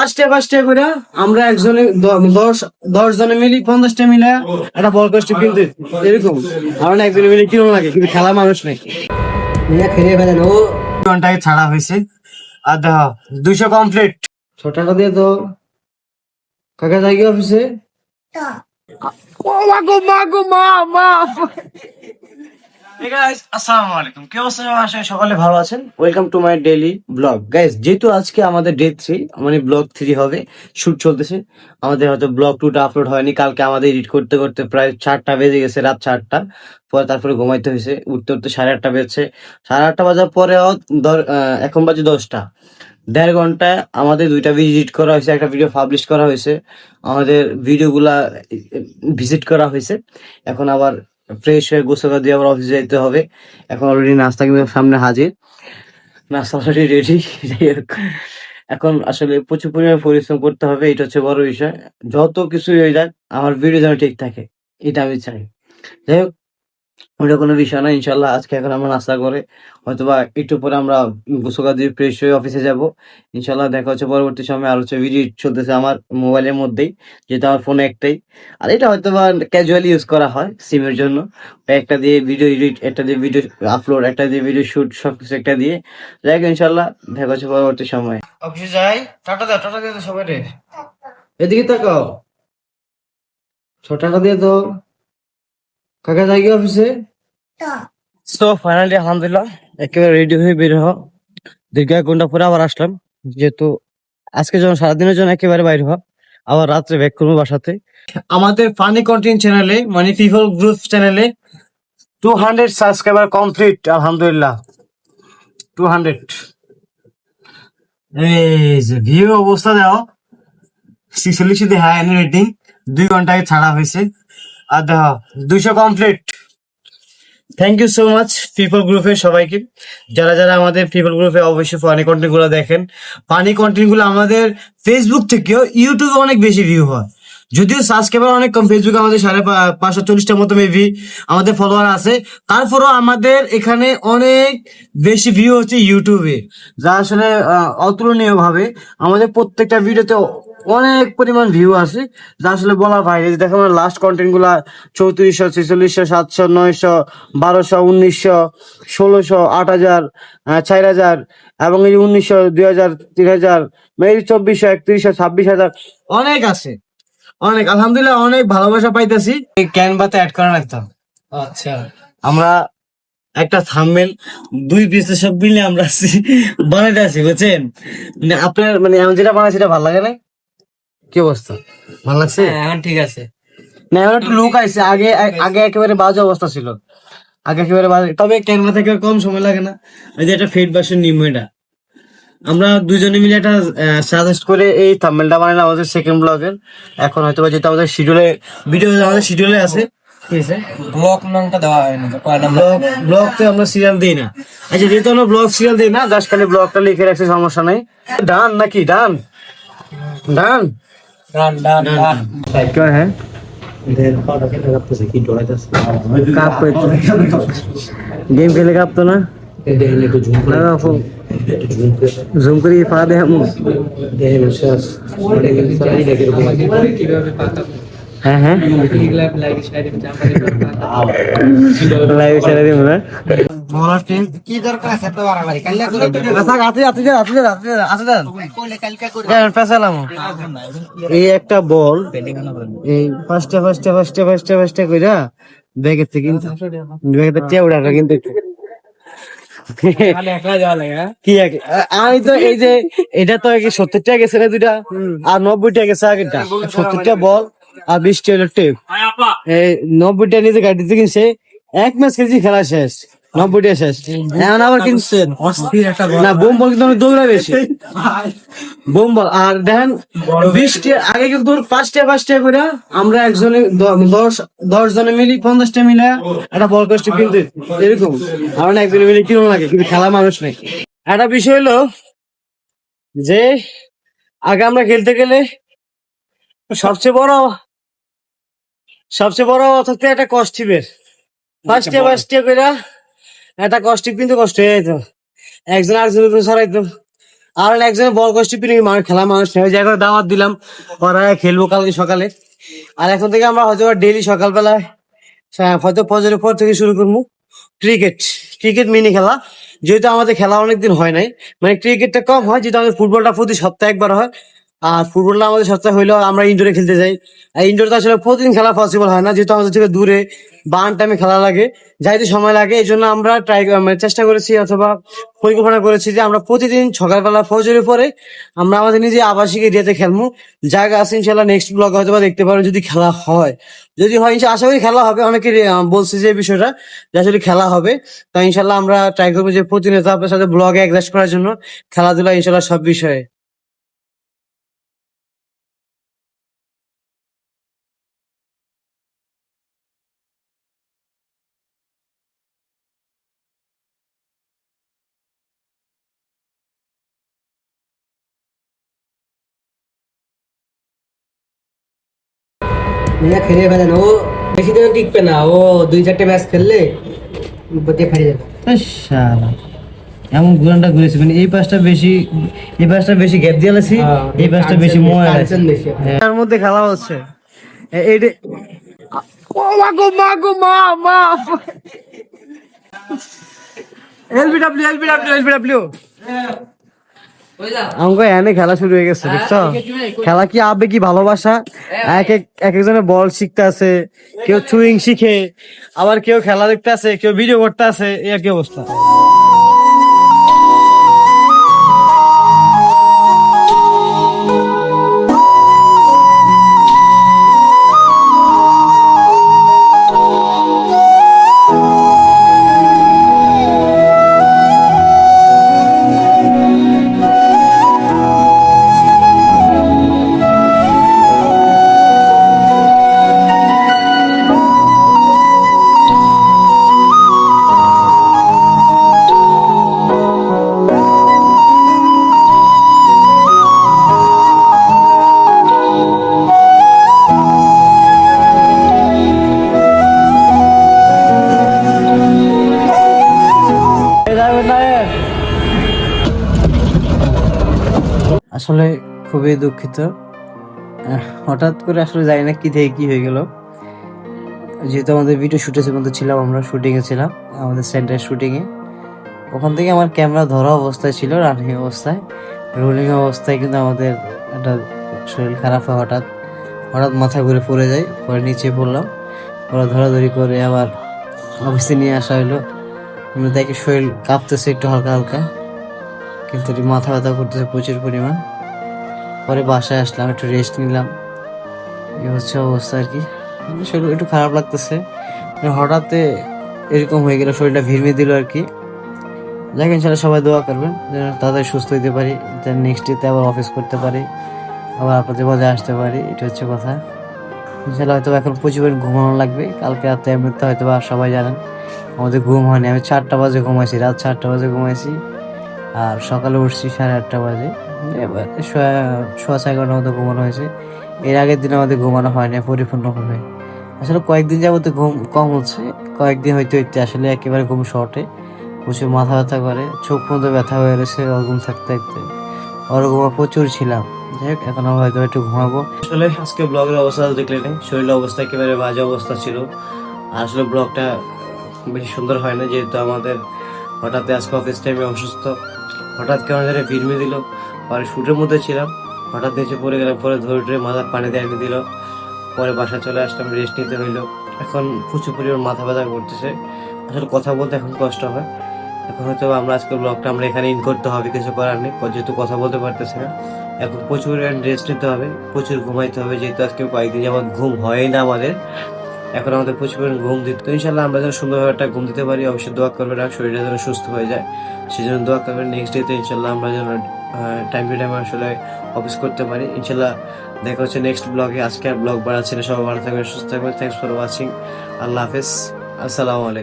পাঁচটা করে আমরা একজনে 10 জনে মিলি 50টা মিলে একটা বল কস্টিপ কিনতে এরকম আমার একজনে মিলে কিরম লাগে কিন্তু খেলা মানুষ নেই খেলে ফেলেন ও ঘন্টায় ছাড়া হয়েছে আর দেখো 200 কমপ্লিট ছোটটা দিয়ে তো কাকা যাই অফিসে আসসালামু আলাইকুম কি অবস্থা আশা করি সকলে ভালো আছেন welcome to my daily blog guys যেহেতু আজকে আমাদের ডে 3 মানে ব্লগ 3 হবে শুট চলতেছে আমাদের হয়তো ব্লগ 2টা আপলোড হয়নি কালকে আমাদের এডিট করতে করতে প্রায় 4টা বেজে গেছে রাত 4টা পরে তারপরে ঘুমাইতে হয়েছে উঠতে উঠতে 8:30 বেজেছে 8:30 বাজার পরেও এখন বাজে 10টা 1.5 ঘন্টা আমাদের 2টা ভিডিও এডিট করা হয়েছে একটা ভিডিও পাবলিশ করা হয়েছে আমাদের ভিডিওগুলা ভিজিট করা হয়েছে এখন আবার ফ্রেশ হয়ে গোসল দিয়ে আবার অফিসে যেতে হবে এখন অলরেডি নাস্তা কিন্তু সামনে হাজির নাস্তা অলরেডি রেডি এখন আসলে প্রচুর পরিমাণে পরিশ্রম করতে হবে এটা হচ্ছে বড় বিষয় যত কিছু হয়ে যাক আমার ভিডিও যেন ঠিক থাকে এটা আমি চাই যাই হোক ওটা কোনো বিষয় না ইনশাল্লাহ আজকে এখন আমরা নাস্তা করে হয়তোবা একটু পরে আমরা গোসল দিয়ে ফ্রেশ হয়ে অফিসে যাব ইনশাল্লাহ দেখা হচ্ছে পরবর্তী সময় আর হচ্ছে ভিডিও চলতেছে আমার মোবাইলের মধ্যেই যেটা আমার ফোনে একটাই আর এটা হয়তোবা ক্যাজুয়ালি ইউজ করা হয় সিমের জন্য একটা দিয়ে ভিডিও এডিট একটা দিয়ে ভিডিও আপলোড একটা দিয়ে ভিডিও শুট সবকিছু একটা দিয়ে যাই হোক ইনশাল্লাহ দেখা হচ্ছে পরবর্তী সময় অফিসে যাই টাটা দিয়ে তো সবাই রে এদিকে তাকাও টাটা দিয়ে তো কাকা যাই অফিসে তো ফাইনালি আলহামদুলিল্লাহ একেবারে রেডি হয়ে বের হওয়া দীর্ঘ 1 ঘন্টা পরে আবার আসলাম যেহেতু আজকে যখন সারাদিনের জন্য একেবারে বাইরে হওয়া আবার রাত্রে ব্যাক করবো বাসাতে আমাদের ফানি কন্টেন্ট চ্যানেলে মানে পিপল গ্রুপ চ্যানেলে 200 সাবস্ক্রাইবার কমপ্লিট আলহামদুলিল্লাহ 200 এই যে ভিউ অবস্থা দাও 46 দিয়ে হাই রেটিং 2 ঘন্টায় ছাড়া হয়েছে আর দেখো 200 complete thank you so much people গ্রুপের সবাইকে যারা যারা আমাদের পিপল গ্রুপে অবশ্যই ফানি কন্টেন্ট গুলো দেখেন ফানি কন্টেন্ট গুলো আমাদের ফেসবুক থেকেও ইউটিউবে অনেক বেশি ভিউ হয় যদিও সাবস্ক্রাইবার অনেক কম ফেসবুকে আমাদের 540টার মতো মেবি আমাদের ফলোয়ার আছে তারপরও আমাদের এখানে অনেক বেশি ভিউ হচ্ছে ইউটিউবে যা আসলে অতুলনীয় ভাবে আমাদের প্রত্যেকটা ভিডিওতে অনেক পরিমাণ ভিউ আছে যা আসলে বলার বাইরে দেখো আমার লাস্ট কন্টেন্ট গুলা 3400 4600 700 900 1200 1900 1600 8000 4000 এবং এই 1900 2000 3000 এই 2400 3100 26000 অনেক আছে অনেক আলহামদুলিল্লাহ অনেক ভালোবাসা পাইতেছি ক্যানভাতে অ্যাড করা লাগতো আচ্ছা আমরা একটা থাম্বনেল 2 পিসের সব মিলে আমরা বানাইতে আছি বুঝছেন মানে আপনার মানে আমি যেটা বানাই সেটা ভালো লাগে না কি অবস্থা ভালো লাগছে এখন ঠিক আছে না এখন একটু লুক আইছে আগে আগে একেবারে বাজে অবস্থা ছিল আগে একেবারে বাজে তবে ক্যানভা থেকে কম সময় লাগে না এই যে একটা ফেড ভার্সন নিম এটা আমরা দুজনে মিলে একটা সাজেস্ট করে এই থাম্বনেলটা বানাইলাম আমাদের সেকেন্ড ব্লগের এখন হয়তো যেটা আমাদের শিডিউলে ভিডিও আমাদের শিডিউলে আছে ব্লগ নামটা দেওয়া হয় না ব্লগ তো আমরা সিরিয়াল দিই না আচ্ছা যেহেতু আমরা ব্লগ সিরিয়াল দিই না জাস্ট খালি ব্লগটা লিখে রাখছি সমস্যা নাই ডান নাকি ডান ডান क्या है गेम खेलेगा आप तो ना জুম করে পা দে হ্যাঁ হ্যাঁ লাইভ ছেড়ে দিব না কি দরকার আছে তো বাড়াবাড়ি এই একটা বল এই ফার্স্টে কইরা ব্যাগের থেকে কিন্তু ব্যাগের টেউডাটা কিন্তু আমি তো এই যে এটা তো 70 টাকা গেছে না 2টা আর 90 টাকা গেছে আগেরটা 70 টাকা বল আর 20 টাকা টেপ এই 90 টাকা নিজে গাড়িতে কিনছে 1 ম্যাচ খেলছি খেলা শেষ 90 টাকা শেষ এখন আবার কিনছেন না বোম বল কিন্তু দৌড়া বেশি বোম বল আর দেখেন 20 টাকা আগে কিন্তু 5টা করে আমরা একজনে 10 জনে মিলি 50টা মিলে একটা বল কস্টিপ কিনতে এরকম আমার একজনে মিলে কিরম লাগে কিন্তু খেলা মানুষ নেই একটা বিষয় হলো যে আগে আমরা খেলতে গেলে সবচেয়ে বড় থাকতে একটা কস্টিপের 5টা করে একটা কস্টিপ কিন্তু কষ্ট হয়ে যেত একজন আরেকজনের উপরে ছড়াইতো আর একজনের বল কষ্ট পিনে মানুষ খেলা মানুষ ওই জায়গায় দাওয়াত দিলাম, ওরা খেলবো কালকে সকালে। আর এখন থেকে আমরা হয়তো ডেইলি সকালবেলায় হয়তো ফজরের পর থেকে শুরু করবো ক্রিকেট। ক্রিকেট মিনি খেলা, যেহেতু আমাদের খেলা অনেকদিন হয় নাই, মানে ক্রিকেটটা কম হয়, যেহেতু আমাদের ফুটবলটা প্রতি সপ্তাহে একবার হয়। আর ফুটবলটা আমাদের সপ্তাহে হইলেও আমরা ইনডোরে খেলতে যাই। আর ইনডোরে তো আসলে প্রতিদিন খেলা পসিবল হয় না, যেহেতু আমাদের থেকে দূরে বার্ন টাইমে খেলা লাগে, যাইতে সময় লাগে। এই জন্য আমরা মানে চেষ্টা করেছি অথবা পরিকল্পনা করেছি যে আমরা প্রতিদিন সকালবেলা ফজরের পরে আমরা আমাদের নিজে আবাসিক এরিয়াতে খেলবো। জায়গা আছে ইনশাল্লাহ, নেক্সট ব্লগ হয়তো বা দেখতে পারো যদি খেলা হয়। যদি হয় আশা করি খেলা হবে, অনেকে বলছে যে এই বিষয়টা যে আসলে খেলা হবে। তো ইনশাল্লাহ আমরা ট্রাই করবো যে প্রতিনিয়ত আপনার সাথে ব্লগে অ্যাডজাস্ট করার জন্য, খেলাধুলা ইনশাল্লাহ সব বিষয়ে। মিয়া খেলে ফেলে না ও, বেশি দিন টিকবে না ও, 2-4টে ম্যাচ খেললে দিয়ে ফাড়ি যাবে। শালা এমন ঘুরানটা ঘুরেছি, মানে এই পাশটা বেশি, এই পাশটা বেশি গ্যাপ দিয়ে আছি, এই পাশটা বেশি ময়লা আছে। বেশি। তার মধ্যে খেলা হচ্ছে এইটা। ও মা গো মা গো মা মা, এলবিডব্লিউ এলবিডব্লিউ এলবিডব্লিউ আমাকে এনে খেলা শুরু হয়ে গেছে, বুঝছো? খেলা কি আবে কি ভালোবাসা, এক এক এক একজনের বল শিখতে আছে, কেউ চুইং শিখে, আবার কেউ খেলা দেখতে আছে, কেউ ভিডিও করতে আছে, এই আর কি অবস্থা। আসলে খুবই দুঃখিত, হঠাৎ করে আসলে জানি না কি থেকে কি হয়ে গেল। যেহেতু আমাদের ভিডিও শুটের মধ্যে ছিলাম, আমরা শুটিং এ ছিলাম, আমাদের সেন্টার শুটিং এ, ওখান থেকে আমার ক্যামেরা ধরা অবস্থায় ছিল, রানিং অবস্থায়, রোলিং অবস্থায়, কিন্তু আমাদের একটা শরীর খারাপ হয়, হঠাৎ হঠাৎ মাথা ঘুরে পড়ে যায়, পরে নিচে পড়লাম, ওরা ধরাধরি করে আবার অফিসে নিয়ে আসা হলো। আমরা দেখি শরীর কাঁপতেছে একটু হালকা হালকা, কিন্তু মাথা ব্যথা করতেছে প্রচুর পরিমাণ। পরে বাসায় আসলাম, একটু রেস্ট নিলাম, এই হচ্ছে অবস্থা আর কি। শরীর একটু খারাপ লাগতেছে, হঠাৎ এরকম হয়ে গেল, শরীরটা ভিড়মে দিল আর কি। যাক ইনশাল্লাহ সবাই দোয়া করবেন যেন তাড়াতাড়ি সুস্থ হইতে পারি, যেন নেক্সট ডেতে আবার অফিস করতে পারি, আবার আপনাদের মাঝে আসতে পারি, এটা হচ্ছে কথা। ইনশাল্লাহ হয়তো এখন প্রচুর ঘুমানো লাগবে, কালকে রাতে এমনিতে হয়তো বা সবাই জানেন আমাদের ঘুম হয়নি। আমি 4টা বাজে ঘুমাইছি, রাত 4টা বাজে ঘুমাইছি, আর সকালে উঠছি 8:30 বাজে। এবার 6:30 মতো ঘুমানো হয়েছে। এর আগের দিন আমাদের ঘুমানো হয় না পরিপূর্ণভাবে। আসলে কয়েকদিন যাবত ঘুম কম হচ্ছে, কয়েকদিন হইতে হইতে আসলে একেবারে ঘুম শর্টে, প্রচুর মাথা ব্যথা করে, চোখ পর্যন্ত ব্যথা হয়ে রয়েছে ওরকম থাকতে থাকতে। ওরকম প্রচুর ছিলাম। যাই হোক এখন আমরা হয়তো একটু ঘুমাবো। আসলে আজকে ব্লগের অবস্থা দেখলে নেই, শরীরের অবস্থা একেবারে বাজে অবস্থা ছিল। আর আসলে ব্লগটা বেশি সুন্দর হয় না, যেহেতু আমাদের হঠাৎ আজকে অফিস টাইমে অসুস্থ, হঠাৎ কেমন জানি ভিড়মে দিল, পরে শুটের মধ্যে ছিলাম, হঠাৎ নিচে পড়ে গেলাম, পরে ধরে মাথার পানি দিয়ে এনে দিল, পরে বাসা চলে আসলাম, রেস্ট নিতে হইলো। এখন প্রচুর পরিমাণ মাথা ব্যথা করতেছে, আসলে কথা বলতে এখন কষ্ট হয়। এখন হয়তো আমরা আজকে ব্লগটা আমরা এখানে ইন করতে হবে, কিছু করার নেই, যেহেতু কথা বলতে পারতেছি না। এখন প্রচুর রেস্ট নিতে হবে, প্রচুর ঘুমাইতে হবে, যেহেতু আজকে কয়েকদিন যাবত ঘুম হয় না আমাদের। এখন আমাদের প্রচুর পরিমাণ ঘুম দিতে, তো ইনশাল্লাহ আমরা যেন সুন্দরভাবে একটা ঘুম দিতে পারি। অবশ্যই দোয়া করবেন আর শরীরটা যেন সুস্থ হয়ে যায়, সেই জন্য দোয়া করবেন। নেক্সট ডেতে ইনশাল্লাহ আমরা যেন টাইম টু টাইম আসলে অফিস করতে পারি ইনশাল্লাহ। দেখা হচ্ছে নেক্সট ব্লগে। আজকে আর ব্লগ বাড়াচ্ছি না, সবাই ভালো থাকবেন, সুস্থ থাকবেন। Thanks for watching. আল্লাহ হাফেজ, আসসালামু আলাইকুম।